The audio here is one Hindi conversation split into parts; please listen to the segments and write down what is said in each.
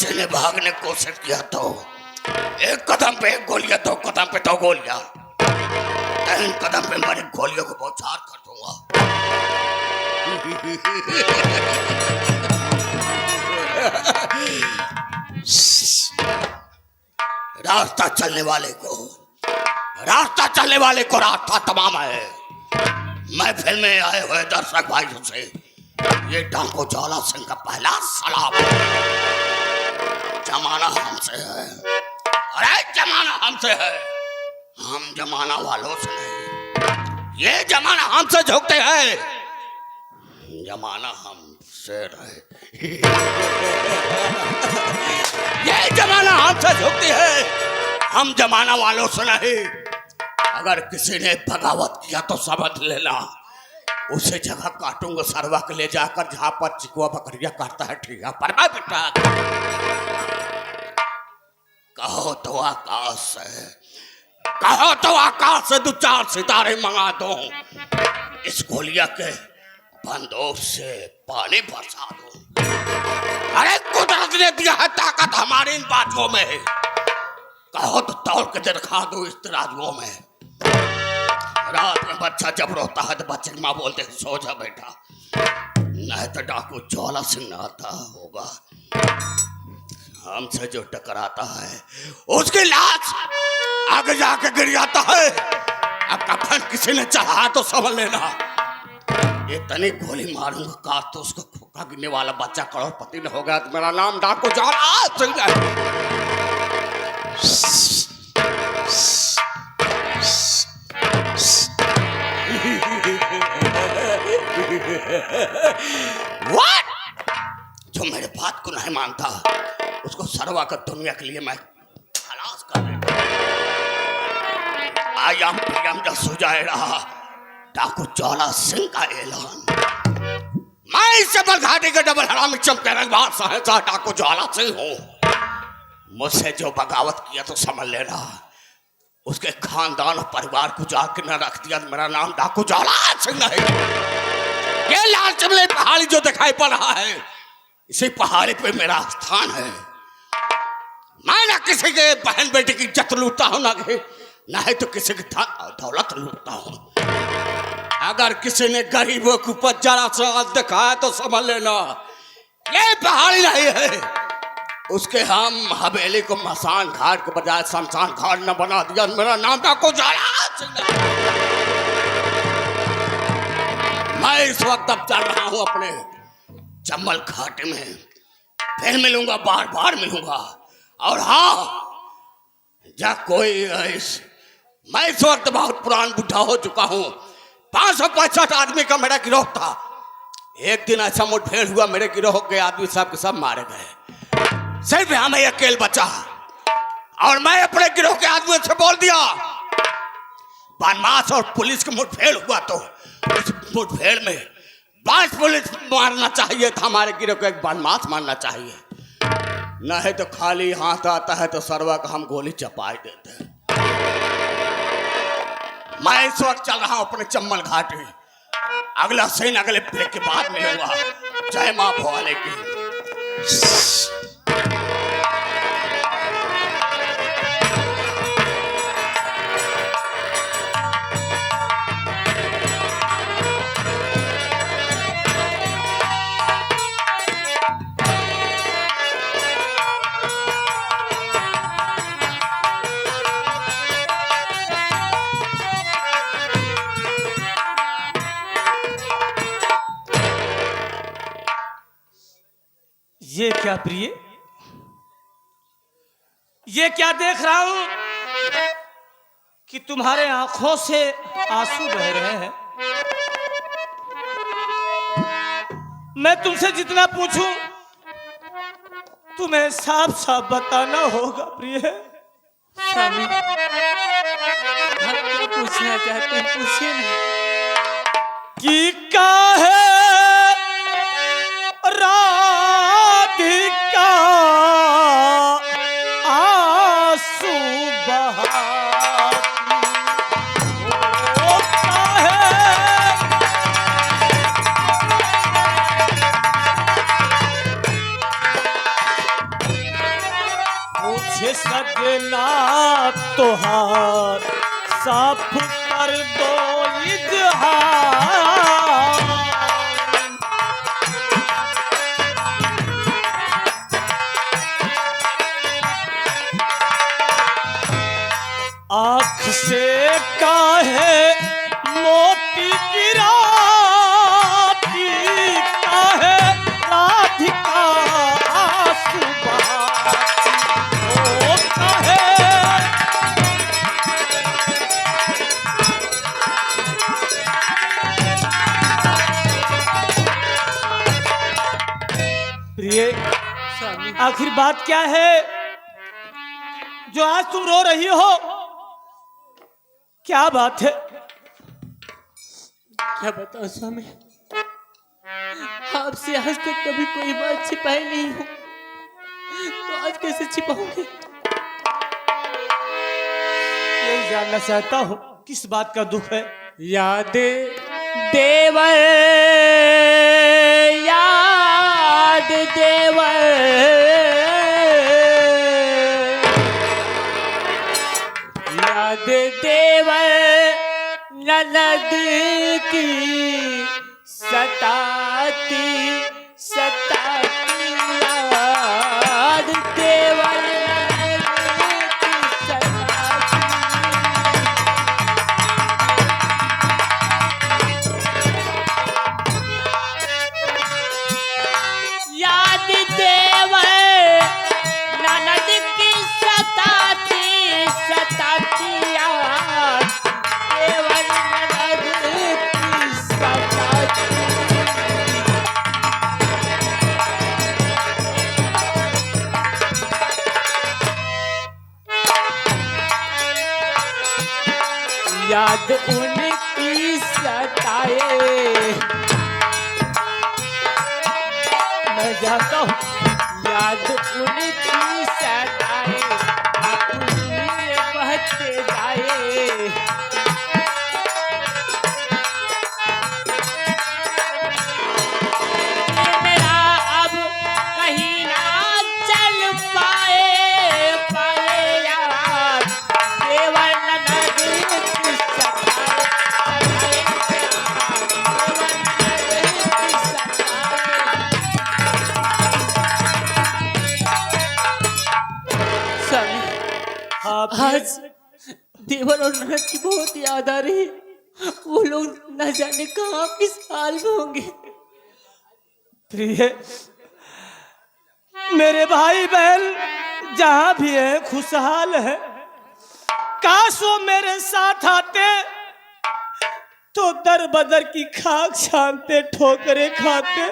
किसी ने भागने की कोशिश किया तो एक कदम पे एक गोलियां, दो कदम पे दो गोलियां, तीन कदम पे मेरी गोलियों को बौछार कर दूंगा। रास्ता चलने वाले को रास्ता तमाम है। महफिल में आए हुए दर्शक भाइयों से ये डाको ज्वाला सिंह का पहला सलाम। जमाना हमसे है, अरे जमाना हमसे है, हम जमाना वालों से नहीं। ये जमाना हमसे झुकते हैं, जमाना हमसे रहे। ये जमाना हमसे झुकती है, हम जमाना वालों से नहीं। अगर किसी ने बगावत किया तो समझ लेना उसे जगह काटूंगा सरवा के ले जाकर जहां पर चिकुआ बकरिया काटता है ठिया पर। मैं बेटा कहो तो आकाश से दो चार सितारे मंगा दो, इस गोलिया के बंदूक से पानी बरसा दो। अरे कुदरत ने दिया है ताकत हमारी इन बातों में, कहो तो तोड़ के दिखा दो इस तराजुओं में। रात में बच्चा जब रोता है तो बच्चे की माँ बोलते हैं सो जा बेटा, नहीं तो डाकू ज्वाला सिंह आता होगा। हमसे जो टकराता है उसकी लाश आगे जाके गिर जाता है। अब कफन किसी ने चढ़ा तो समझ लेना इतनी गोली मारूंगा काश तो उसको खोखा गिरने वाला बच्चा करोड़पति न हो गया तो मेरा नाम डाकू ज्वाला सिंह है। What? जो मेरे बात को नहीं मानता उसको सरवा कर दुनिया के लिए मैं खलास कर देता। आई एम पीएम द सुजाएरा डाकू ज्वाला सिंह का ऐलान। मैं इस जबल घाटी के डबल हरामी चमके रंगबाज सहसा डाकू ज्वाला सिंह हूँ। मुझसे जो बगावत किया तो समझ लेना उसके खानदान और परिवार को जाके न रख दिया। मेरा नाम डाकू ज्वाला सिंह नहीं। ये लाल चमले पहाड़ी जो दिखाई पड़ रहा है इसी पहाड़ी पे मेरा स्थान है। मैं ना किसी के बहन बेटी की इज्जत लूटता हूँ ना ही तो किसी की दौलत लूटता हूँ। अगर किसी ने गरीबों के ऊपर जरा सा हाथ दिखाया तो समझ लेना ये पहाड़ी नहीं है। उसके हम हवेली को मसान घाट के बजाय शमशान घाट न बना दिया। मेरा नाम डाकू ज्वाला सिंह। मैं इस वक्त अब चल रहा हूं अपने चम्बल घाटी में, फिर मिलूंगा, बार बार मिलूंगा। और हाँ जब कोई मैं इस वक्त बहुत पुरान बुढ़ा हो चुका हूं। 565 आदमी का मेरा गिरोह था। एक दिन ऐसा मुठभेड़ हुआ मेरे गिरोह के आदमी सब के सब मारे गए, सिर्फ हमें अकेले बचा। और मैं अपने गिरोह के आदमियों से बोल दिया बनमास और पुलिस की मुठभेड़ हुआ तो उस मुठभेड़ में 5 पुलिस मारना चाहिए था, हमारे गिरोह को एक बनमास मारना चाहिए। नहीं तो खाली हाथ आता है तो सरवा का हम गोली चपाई देते हैं। मैं इस वक्त चल रहा हूं अपने चम्बल घाटी। अगला सीन अगले ब्रेक के बाद मिलूंगा। जय मां भवानी की। ये क्या प्रिय, ये क्या देख रहा हूं कि तुम्हारे आंखों से आंसू बह रहे हैं। मैं तुमसे जितना पूछूं तुम्हें साफ साफ बताना होगा प्रिय। स्वामी आप क्या पूछना चाहते हैं पूछिए ना। कि काहे राधिका आंसू बहाती ओ काहे सजना तोहार साफ कर दो इजहार। आँख से काहे मोती गिराती, काहे राधिका आंसू बहाती, ओ काहे। प्रिय, स्वामी आखिर बात क्या है जो आज तुम रो रही हो? क्या बात है? क्या बताओ स्वामी, आपसे आज तक कभी कोई बात छिपाई नहीं हूँ, तो आज कैसे छिपाऊंगी? यही जानना चाहता हूँ किस बात का दुख है। याद देवर, याद देवर, याद देवर, ननद की सताती सताती याद देवर, ननद की सताती। याद देवर, ननद की सताती सताती याद देवर, ननद की सताती। याद उनकी सताए, मैं जानता हूँ याद उनकी सताए, आंखें बहते जाए। मेरा अब कहीं ना चल पाए पाए यार, देवर ननद की सताए सताए, देवर ननद की सताए। स्वामी, आप आज देवर और ननद की बहुत याद आ रही है। वो लोग न जाने कहाँ किस हाल में होंगे। प्रिय, मेरे भाई बहन जहां भी है खुशहाल है। काश वो मेरे साथ आते तो दर बदर की खाक छानते, ठोकरे खाते,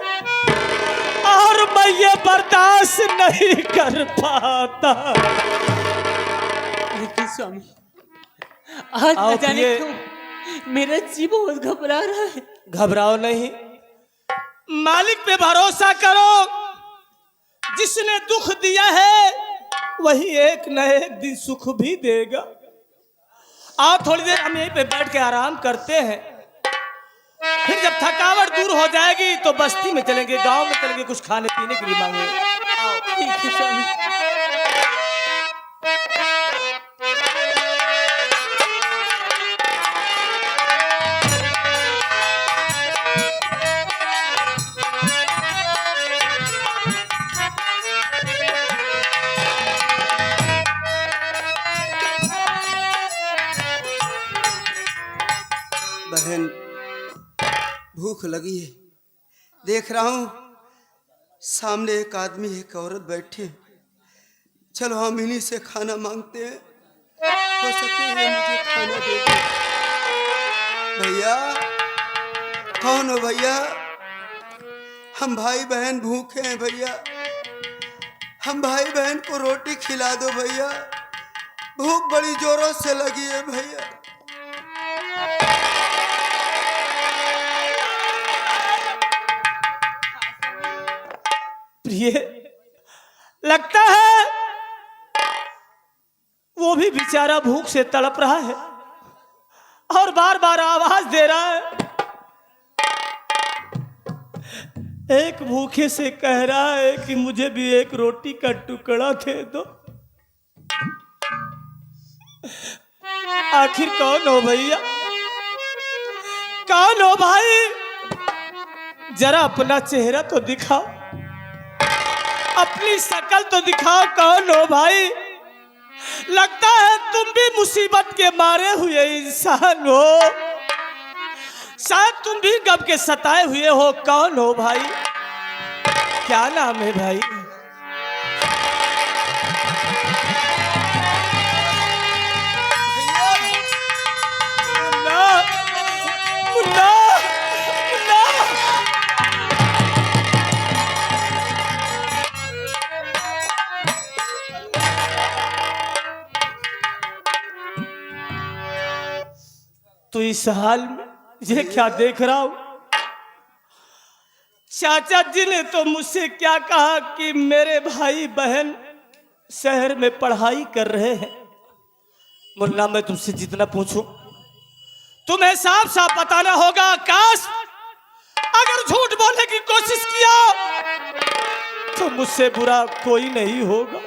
और मैं ये बर्दाश्त नहीं कर पाता। लेकिन स्वामी, आज आओ न जाने प्रिय। क्यों मेरा जी बहुत घबरा रहा है। घबराओ नहीं, मालिक पे भरोसा करो। जिसने दुख दिया है वही एक न एक दिन सुख भी देगा। आओ थोड़ी देर हम यहीं पे बैठ के आराम करते हैं, फिर जब थकावट दूर हो जाएगी तो बस्ती में चलेंगे, गांव में चलेंगे, कुछ खाने पीने के लिए मांगेंगे। आओ। ठीक है स्वामी। बहन भूख लगी है, देख रहा हूँ सामने एक आदमी एक औरत बैठी है। चलो हम इन्हीं से खाना मांगते हैं, हो सके ये मुझे खाना दे दे। भैया, कौन हो भैया? हम भाई बहन भूखे हैं भैया, हम भाई बहन को रोटी खिला दो भैया, भूख बड़ी जोरों से लगी है भैया। प्रिय, लगता है वो भी बेचारा भूख से तड़प रहा है और बार बार आवाज दे रहा है। एक भूखे से कह रहा है कि मुझे भी एक रोटी का टुकड़ा दे दो। आखिर कौन हो भैया, कौन हो भाई? जरा अपना चेहरा तो दिखाओ, अपनी शक्ल तो दिखाओ, कौन हो भाई? लगता है तुम भी मुसीबत के मारे हुए इंसान हो, शायद तुम भी गम के सताए हुए हो। कौन हो भाई, क्या नाम है भाई? मुन्ना, मुन्ना, मुन्ना। तो इस हाल में ये क्या देख रहा हूं? चाचा जी ने तो मुझसे क्या कहा कि मेरे भाई बहन शहर में पढ़ाई कर रहे हैं। मुन्ना, मैं तुमसे जितना पूछूं तुम्हें साफ साफ बताना होगा। आकाश, अगर झूठ बोलने की कोशिश किया तो मुझसे बुरा कोई नहीं होगा।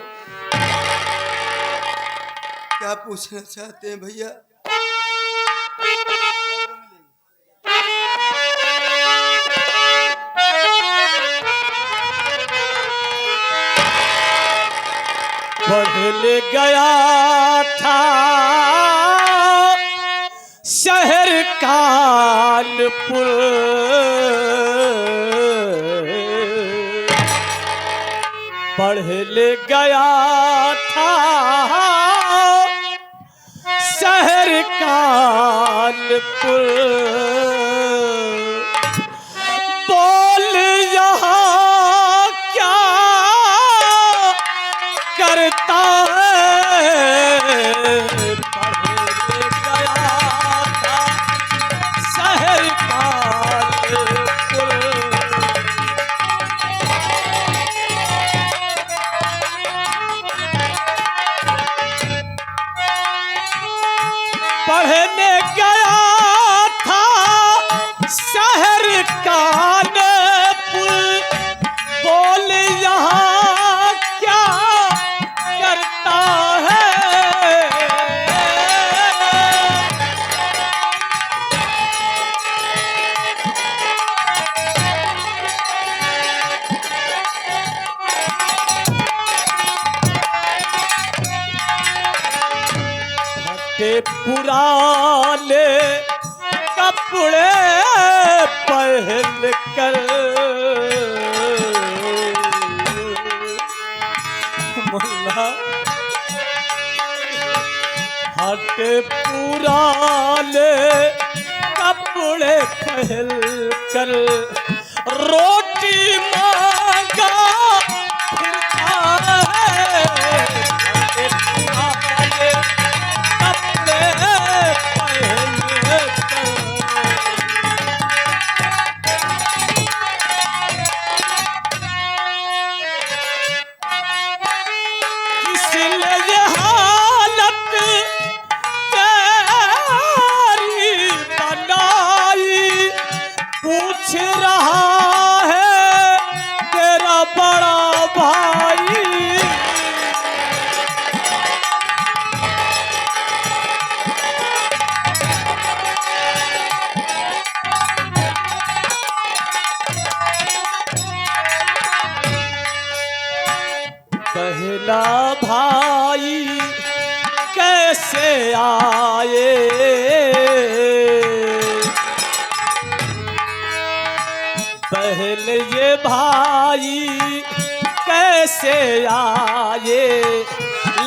क्या पूछना चाहते हैं भैया? पढ़ने गया था शहर कानपुर, पढ़ने गया था शहर कानपुर, बोल यहाँ क्या करता है? पढ़ने गया था शहर कानपुर, पढ़ने गया था शहर कानपुर, बोल यहाँ क्या करता है? फटे पुराने कपड़े पहन कर, मुन्ना, फटे पुराने कपड़े पहन कर रोटी मांगा फिरता है। फटे पुराने कपड़े पहन कर, इसलिए ये हालत तेरी बनाई, पूछ रहा है तेरा बड़ा भाई। पहला भाई कैसे आए, बहन ये भाई कैसे आए?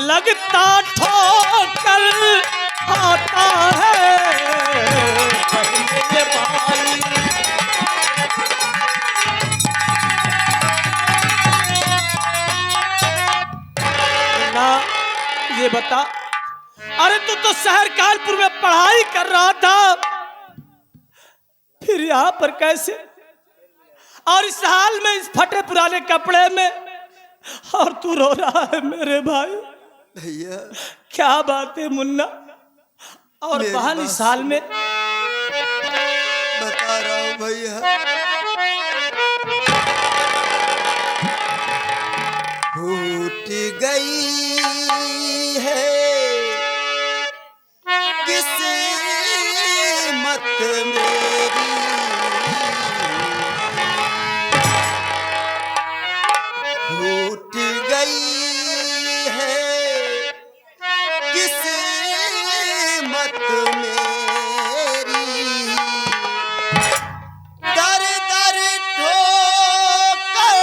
लगता ठोकर आता है। बहन ये भाई ना, ये बता, अरे तू तो शहर कानपुर में पढ़ाई कर रहा था, फिर यहाँ पर कैसे? और इस हाल में, इस फटे पुराने कपड़े में, और तू रो रहा है मेरे भाई। भैया क्या बात है मुन्ना? और मेरी बहन बात इस हाल में? बता रहा हूँ भैया। फूट गई है मेरी फूट गई है किस्मत मेरी, दर दर ठोकर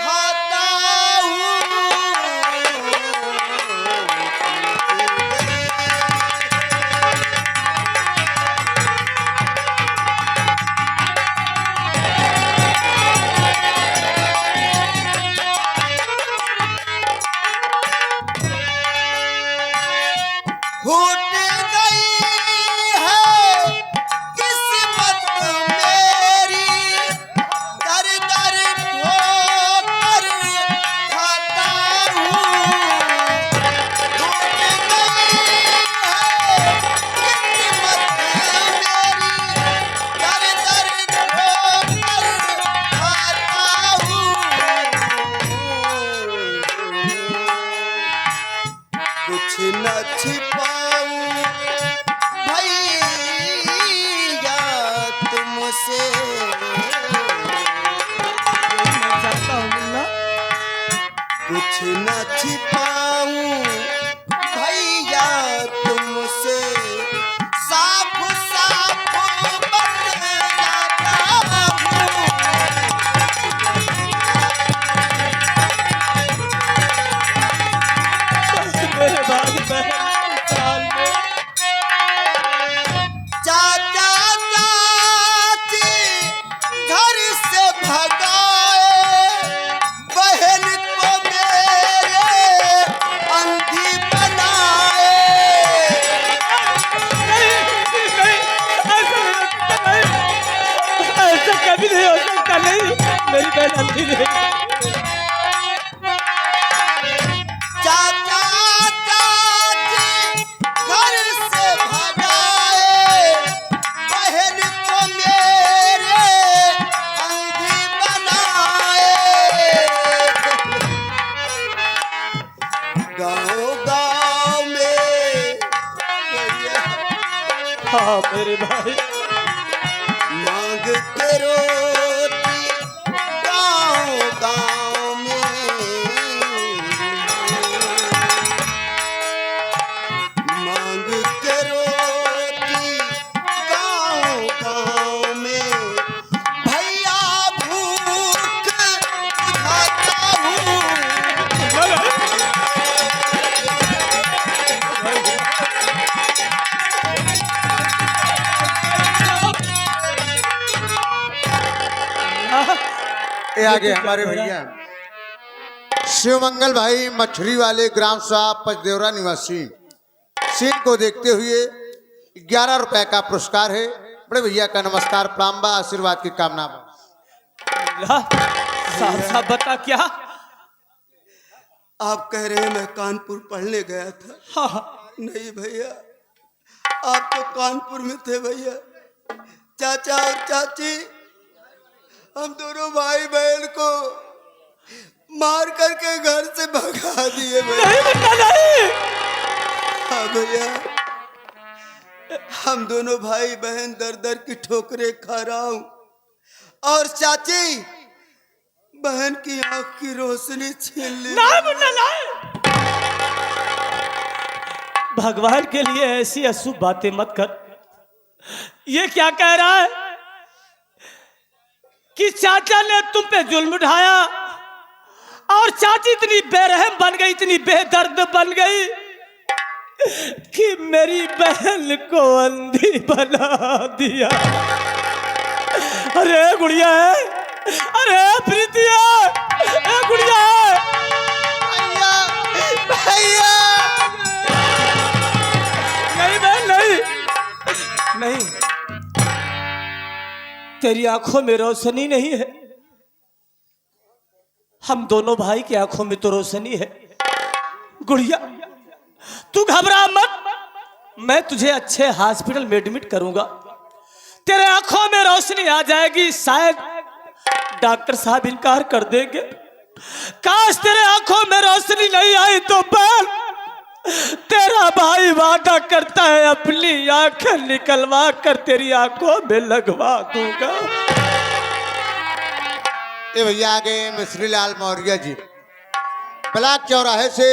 खाता हूँ। फूट गई है किस्मत मेरी, दर दर ठोकर खाता हूँ। फूट गई है किस्मत मेरी, दर दर ठोकर खाता हूँ। कुछ न छिपाऊं भैया तुमसे, मैं चाहता हूँ मुन्ना, कुछ न छिपाऊं भैया तुमसे, साफ साफ बतलाता हूँ। मेरे भाई बहन साल में चाचा चाची घर से भगाए, बहन को मेरे अंधी बनाए। नहीं, नहीं, ऐसा कभी नहीं हो सकता। नहीं, मेरी बहन अंधी नहीं। चाचा चाची घर से भगाए, बहन को मेरे अंधी बनाए। गाँव गाँव में हाँ मेरे भाई, मांग के रोटी गाँव गाँव में, मांग के रोटी गाँव गाँव में, भैया भूख बुझाता हूँ। ये आगे हमारे भैया शिवमंगल भाई मछली वाले ग्राम साहब पचदेवरा निवासी सीन को देखते हुए 11 रुपए का पुरस्कार है। बड़े भैया का नमस्कार, प्रणाम बा, आशीर्वाद की कामना बा। साहब साहब बता क्या? आप कह रहे हैं मैं कानपुर पढ़ने गया था। हाँ नहीं भैया, आप तो कानपुर में थे भैया। चाचा और चाची हम दोनों भाई बहन को मार करके घर से भगा दिए भैया। नहीं बेटा नहीं। हाँ भैया, हम दोनों भाई बहन दर दर की ठोकरें खा रहा हूँ, और चाची बहन की आंख की रोशनी छीन ली। ना बेटा नहीं। भगवान के लिए ऐसी अशुभ बातें मत कर। ये क्या कह रहा है कि चाचा ने तुम पे जुल्म उठाया और चाची इतनी बेरहम बन गई, इतनी बेदर्द बन गई कि मेरी बहन को अंधी बना दिया। अरे गुड़िया है, अरे प्रीतिया, अरे गुड़िया है। भैया नहीं बहन नहीं, नहीं, तेरी आंखों में रोशनी नहीं है। हम दोनों भाई की आंखों में तो रोशनी है। गुड़िया तू घबरा मत, मैं तुझे अच्छे हॉस्पिटल में एडमिट करूंगा, तेरे आंखों में रोशनी आ जाएगी। शायद डॉक्टर साहब इनकार कर देंगे। काश तेरे आंखों में रोशनी नहीं आई तो बहन तेरा भाई वादा करता है अपनी आंखें निकलवा कर तेरी आंखों में लगवा दूंगा। ये भैया आगे मिश्री लाल मौर्य जी ब्लॉक चौराहे से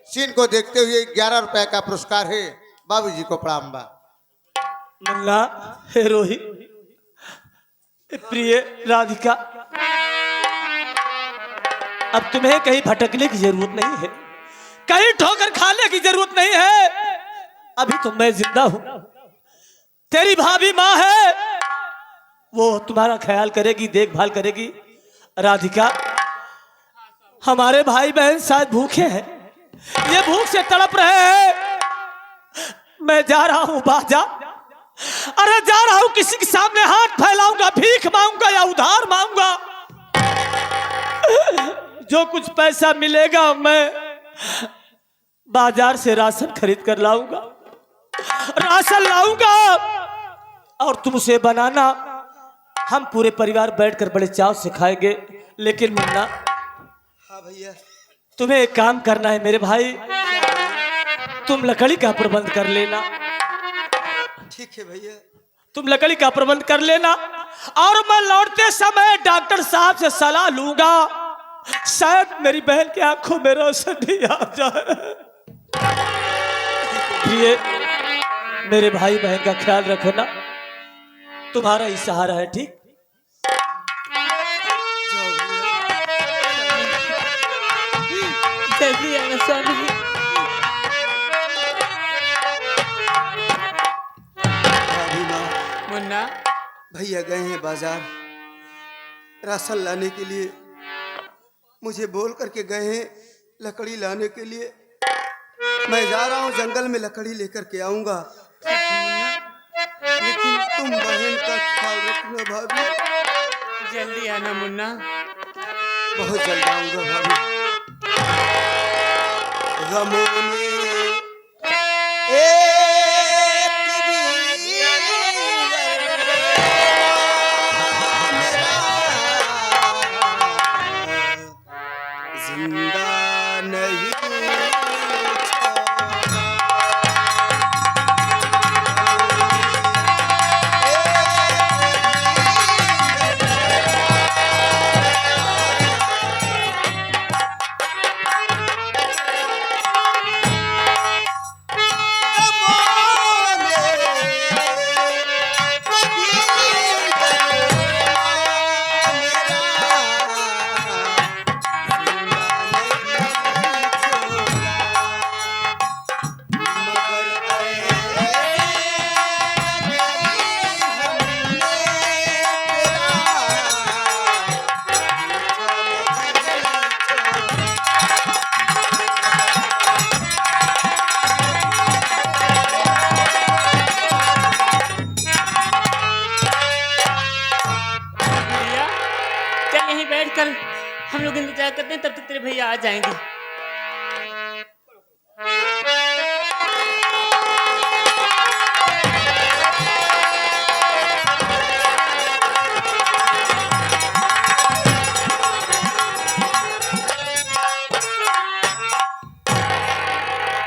सीन को देखते हुए 11 रुपए का पुरस्कार है। बाबू जी को प्रणाम बा। मुन्ना, हे रोहित, प्रिय राधिका, अब तुम्हें कहीं भटकने की जरूरत नहीं है, कहीं ठोकर खाने की जरूरत नहीं है। अभी तो मैं जिंदा हूं, तेरी भाभी माँ है, वो तुम्हारा ख्याल करेगी, देखभाल करेगी। राधिका, हमारे भाई बहन शायद भूखे हैं, ये भूख से तड़प रहे हैं। मैं जा रहा हूं बाजा, अरे जा रहा हूं, किसी के सामने हाथ फैलाऊंगा, भीख मांगूंगा या उधार मांगूंगा। जो कुछ पैसा मिलेगा मैं बाजार से राशन खरीद कर लाऊंगा, राशन लाऊंगा और तुम उसे बनाना, हम पूरे परिवार बैठकर बड़े चाव से खाएंगे। लेकिन मुन्ना, हाँ भैया। तुम्हें एक काम करना है मेरे भाई, तुम लकड़ी का प्रबंध कर लेना। ठीक है भैया। तुम लकड़ी का प्रबंध कर लेना और मैं लौटते समय डॉक्टर साहब से सलाह लूंगा, शायद मेरी बहन की आंखों में रोशनी आ जाए। ये मेरे भाई बहन का ख्याल रखना, तुम्हारा ही सहारा है, ठीक? जाओ भैया। जल्दी आना स्वामी जी। भाभी माँ, मुन्ना, भैया गए हैं बाजार राशन लाने के लिए, मुझे बोल करके गए हैं लकड़ी लाने के लिए। मैं जा रहा हूँ, जंगल में लकड़ी लेकर के आऊंगा। लेकिन तुम बहन का ख्याल रखना भाभी। जल्दी आना मुन्ना। बहुत जल्द आऊंगा भाभी। गमों ने एक जिंदा नहीं बैठकर हम लोग इंतजार करते हैं, तब तक तेरे भैया आ जाएंगे।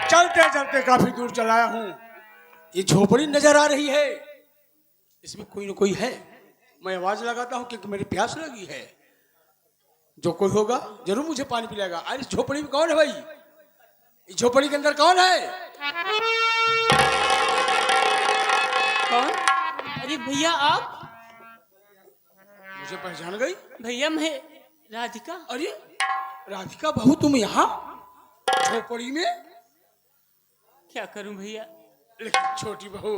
चलते चलते काफी दूर चलाया हूं, ये झोपड़ी नजर आ रही है, इसमें कोई न कोई है। मैं आवाज लगाता हूं क्योंकि मेरी प्यास लगी है। जो कोई होगा जरूर मुझे पानी पिलाएगा। अरे इस झोपड़ी में कौन है भाई? इस झोपड़ी के अंदर कौन है? कौन? अरे भैया आप? मुझे पहचान गई? भैया मैं राधिका। अरे राधिका बहू, तुम यहाँ झोपड़ी में? क्या करूं भैया? लेकिन छोटी बहू,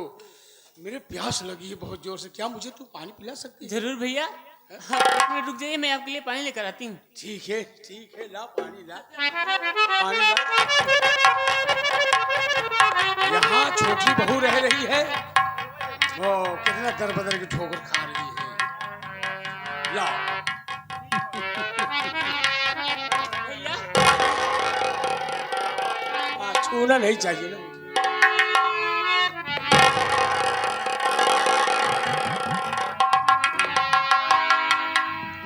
मेरे प्यास लगी है बहुत जोर से, क्या मुझे तू पानी पिला सकती है? जरूर भैया। हाँ, एक मिनट रुक जाइए, मैं आपके लिए पानी लेकर आती हूँ। ठीक है ला पानी ला, पानी ला। यहाँ छोटी बहू रह रही है, वो कितना दर बदर की ठोकर खा रही है। ला भैया छूना नहीं चाहिए ना।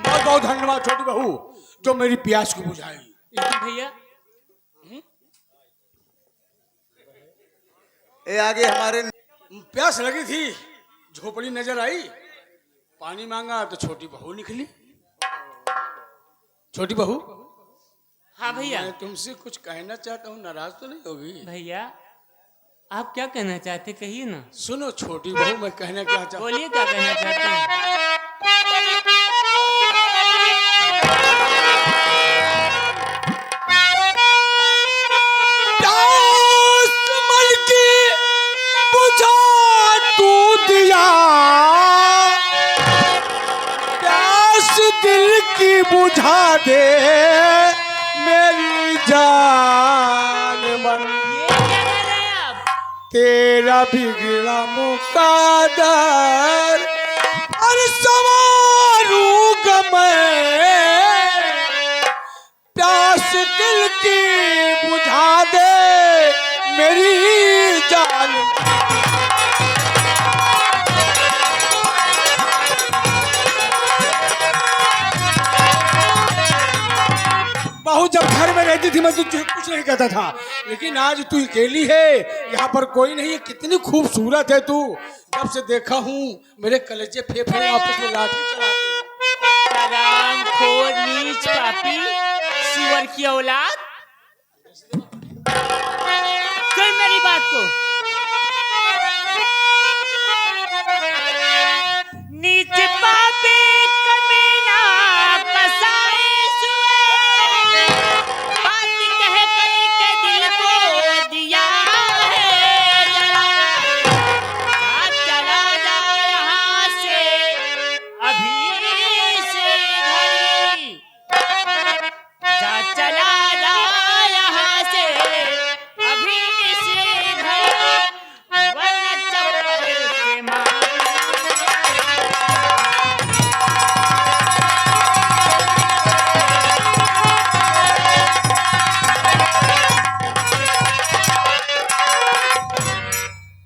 बहुत बहुत धन्यवाद छोटी बहू, जो मेरी प्यास को बुझाई। लेकिन भैया ये आगे हमारे प्यास लगी थी, झोपड़ी नजर आई, पानी मांगा तो छोटी बहू निकली। छोटी बहू, हाँ भैया। मैं तुमसे कुछ कहना चाहता हूँ, नाराज तो नहीं होगी? भैया आप क्या कहना चाहते कहिए ना। सुनो छोटी बहू, मैं कहना क्या चाहता हूँ। बोलिए क्या कहना चाहते हैं। दिल की बुझा दे मेरी जान मन, ये क्या कर रहे हैं आप? तेरा बिगड़ा मुकादर और संवारूंगा मैं, प्यास दिल की बुझा दे मेरी जान। बहू जब घर में रहती थी मैं तुझे कुछ नहीं कहता था, लेकिन आज तू अकेली है, यहाँ पर कोई नहीं है। कितनी खूबसूरत है तू, जब से देखा हूँ मेरे कलेजे फेफड़े आपस में लाठी चलाते हैं। हराम खोर नीच पापी सुअर की औलाद, सुन मेरी बात को। नीच पापी कमीना कसाई सुअर, बात कह के दिल को दिया है जला। चला जा यहाँ से अभी से घड़ी, जा चला जा यहाँ से अभी से घड़ी, वरना चप्पल से मार।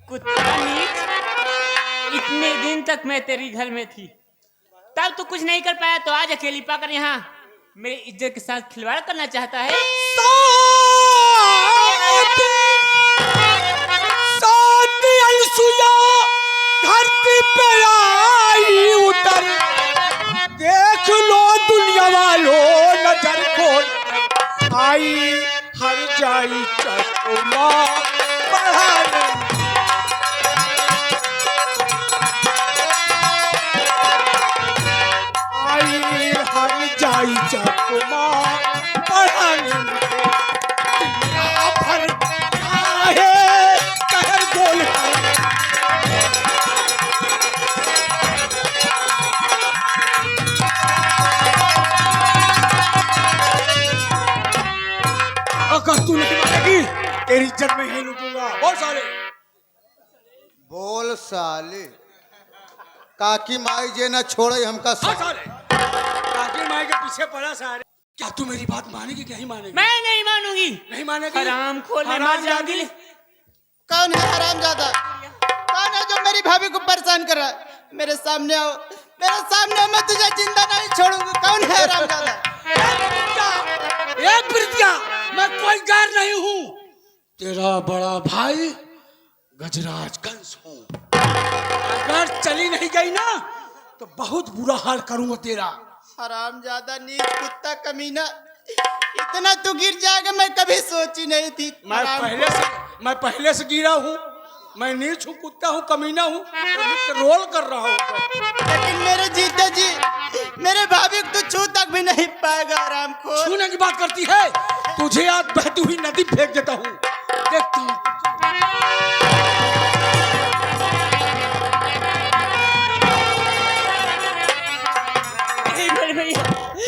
कुत्ता नीच, इतने दिन तक मैं तेरी घर में थी, तब तो कुछ नहीं कर पाया, तो आज अकेली पाकर यहाँ मेरी इज्जत के साथ खिलवाड़ करना चाहता है। धरती पे आई उतर, देख लो दुनिया वालों नजर खोल आई, हर जाई चश्मा बढ़ाने। आई हर जाई चश्मा बढ़ाने, दुनिया भर आहे कहर बोल अगर तू नहीं मानेगी तेरी इज्जत में ही लूटूंगा। बहुत सारे बोल साले, काकी माई जे न छोड़े हमका बहुत सारे काकी माई के पीछे पड़ा सारे। क्या तू मेरी बात मानेगी कि नहीं मानेगी? मैं नहीं मानूंगी। नहीं मानेगी? हराम खोर, मैं मर हराम जाऊंगी। जादी। कौन है हरामजादा? कौन है जो मेरी भाभी को परेशान कर रहा है? मेरे सामने आओ, मेरे सामने आओ, मैं तुझे जिंदा नहीं छोड़ूंगा। कौन है हरामजादा? एक प्रीतिया, मैं कोई गैर नहीं हूँ, तेरा बड़ा भाई गजराज कंस हूँ। अगर चली नहीं गई ना तो बहुत बुरा हाल करूंगा तेरा। हरामजादा नीच कुत्ता कमीना, इतना तू गिर जाएगा मैं कभी सोची नहीं थी। मैं पहले से गिरा हूँ, मैं नीच हूँ, कुत्ता हूँ, कमीना हूँ, रोल कर रहा हूँ। लेकिन मेरे जीते जी मेरे भाभी को तो छू तक भी नहीं पाएगा। आराम खोर, छूने की बात करती है, तुझे आज बहती हुई नदी फेंक देता हूँ, देखती हूँ।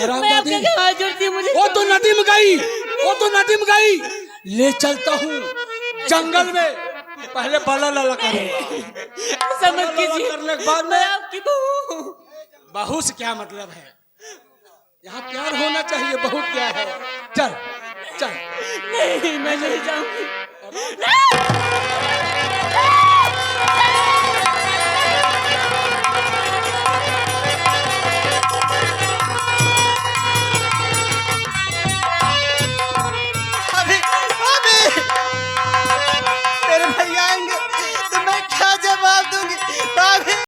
मैं आपके हाथ जोड़ती हूँ, मुझे वो तो नदी में गई, वो तो नदी में गई, ले चलता हूँ जंगल में, पहले बाला लाला करूँगा। समझ कीजिए, करने के बाद मैं में आपकी बहू। बहू से क्या मतलब है? यहाँ प्यार होना चाहिए, बहू क्या है? चल चल। नहीं, मैं नहीं जाऊंगी।